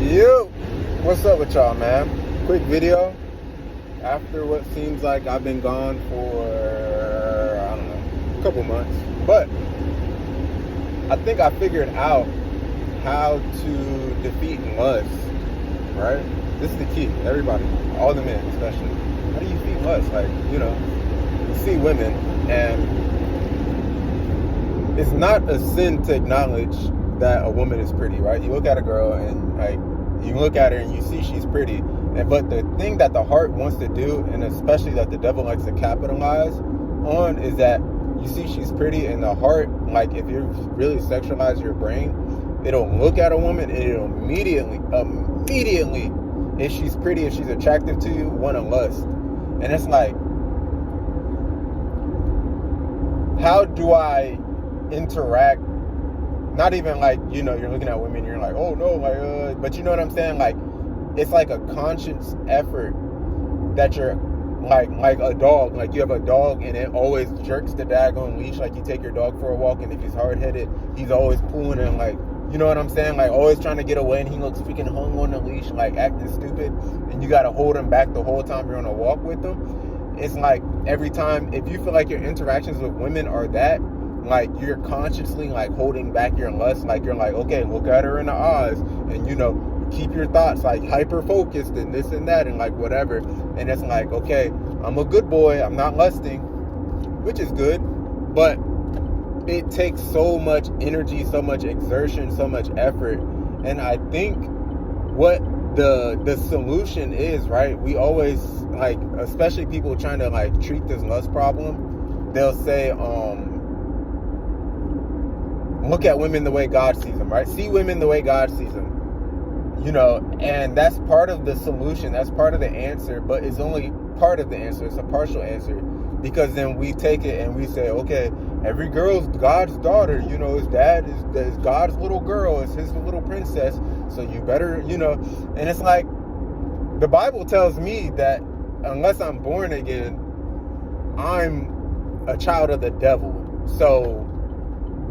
Yo, what's up with y'all, man? Quick video after what seems like I've been gone for, I don't know, a couple months. But I think I figured out how to defeat lust, right? This is the key, everybody, all the men especially. How do you defeat lust? Like, you see women, and it's not a sin to acknowledge that a woman is pretty, right? You look at a girl and you look at her and you see she's pretty, but the thing that the heart wants to do, and especially that the devil likes to capitalize on, is that you see she's pretty, and the heart, like if you really sexualize your brain, it'll look at a woman and it'll immediately, if she's pretty, if she's attractive to you, want to lust. And it's like, how do I interact? Not even like, you're looking at women, you're like, oh no, but you know what I'm saying? Like, it's like a conscious effort that you're like a dog. Like, you have a dog and it always jerks the daggone leash. Like, you take your dog for a walk, and if he's hard-headed, he's always pulling and like, you know what I'm saying? Like, always trying to get away, and he looks freaking hung on the leash, like acting stupid, and you got to hold him back the whole time you're on a walk with him. It's like every time, if you feel like your interactions with women are that, like you're consciously like holding back your lust, like you're like, okay, look at her in the eyes, and keep your thoughts like hyper focused and this and that and like whatever. And it's like, okay, I'm a good boy, I'm not lusting, which is good, but it takes so much energy, so much exertion, so much effort. And I think what the solution is, right? We always, like, especially people trying to like treat this lust problem, they'll say, look at women the way God sees them, right? See women the way God sees them. And that's part of the solution. That's part of the answer, but it's only part of the answer. It's a partial answer, because then we take it and we say, okay, every girl's God's daughter. His dad is God's little girl. It's his little princess. So you better, and it's like, the Bible tells me that unless I'm born again, I'm a child of the devil. So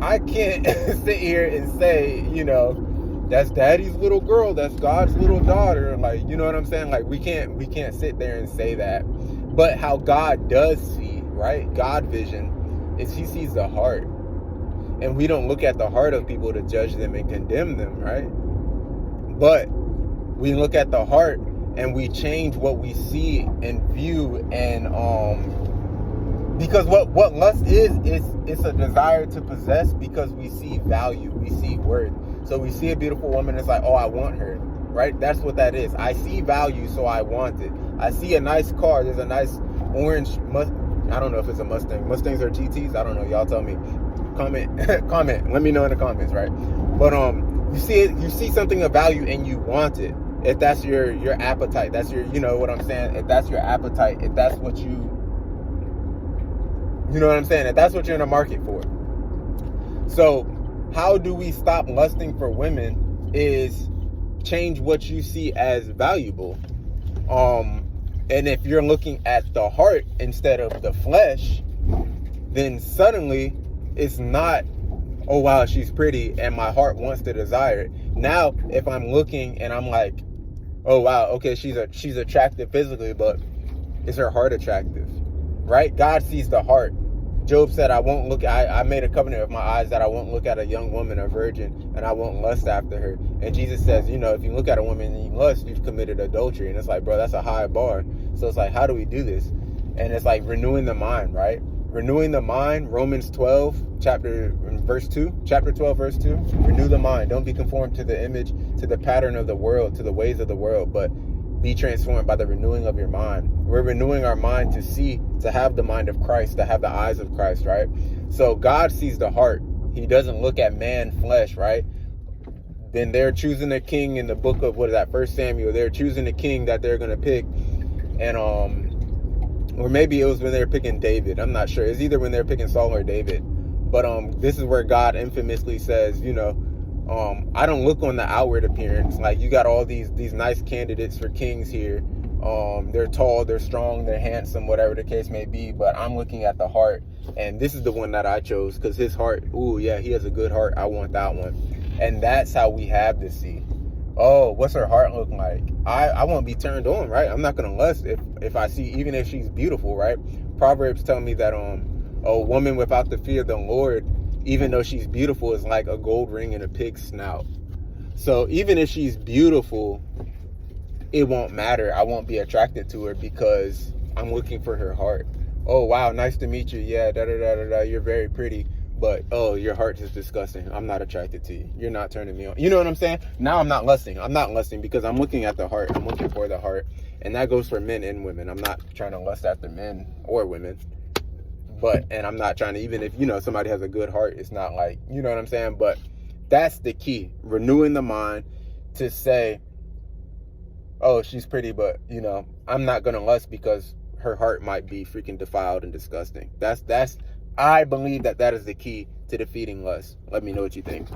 I can't sit here and say, that's daddy's little girl, that's God's little daughter. Like, you know what I'm saying? Like, we can't sit there and say that. But how God does see, right? God vision is he sees the heart. And we don't look at the heart of people to judge them and condemn them, right? But we look at the heart and we change what we see and view, and because what lust is it's a desire to possess, because we see value, we see worth. So we see a beautiful woman, it's like, oh, I want her, right? That's what that is. I see value, so I want it. I see a nice car. There's a nice orange I don't know if it's a Mustang. Mustangs are GTs. I don't know. Y'all tell me. Comment. Let me know in the comments, right? But you see it. You see something of value and you want it. If that's your appetite, that's your, what I'm saying. If that's your appetite, if that's what you know what I'm saying. If that's what you're in the market for. So how do we stop lusting for women? Is change what you see as valuable. And if you're looking at the heart instead of the flesh, then suddenly it's not, oh wow, she's pretty and my heart wants to desire it. Now, if I'm looking and I'm like, oh wow, okay, she's attractive physically, but is her heart attractive? Right? God sees the heart. Job said, I made a covenant with my eyes that I won't look at a young woman, a virgin, and I won't lust after her. And Jesus says, if you look at a woman and you lust, you've committed adultery. And it's like, bro, that's a high bar. So it's like, how do we do this? And it's like renewing the mind, right? Renewing the mind, Romans 12, chapter 12, verse 2. Renew the mind. Don't be conformed to the image, to the pattern of the world, to the ways of the world, but be transformed by the renewing of your mind. We're renewing our mind to have the mind of Christ, to have the eyes of Christ, right? So God sees the heart. He doesn't look at man flesh, right? Then they're choosing a king in the book of, 1 Samuel. They're choosing a king that they're going to pick. And, or maybe it was when they were picking David. I'm not sure. It's either when they're picking Saul or David. But this is where God infamously says, I don't look on the outward appearance. Like, you got all these nice candidates for kings here. They're tall, they're strong, they're handsome, whatever the case may be. But I'm looking at the heart. And this is the one that I chose, because his heart, ooh, yeah, he has a good heart. I want that one. And that's how we have to see. oh, what's her heart look like? I won't be turned on, right? I'm not gonna lust if I see, even if she's beautiful, right? Proverbs tell me that a woman without the fear of the Lord, even though she's beautiful, is like a gold ring in a pig's snout. So even if she's beautiful, it won't matter. I won't be attracted to her because I'm looking for her heart. Oh wow, nice to meet you. Yeah, da da da da da. You're very pretty. But oh, your heart is disgusting. I'm not attracted to you. You're not turning me on. You know what I'm saying? Now I'm not lusting. I'm not lusting because I'm looking at the heart. I'm looking for the heart. And that goes for men and women. I'm not trying to lust after men or women. And I'm not trying to, even if, somebody has a good heart, it's not like, you know what I'm saying? But that's the key. Renewing the mind to say, oh, she's pretty, but, I'm not going to lust because her heart might be freaking defiled and disgusting. I believe that is the key to defeating lust. Let me know what you think.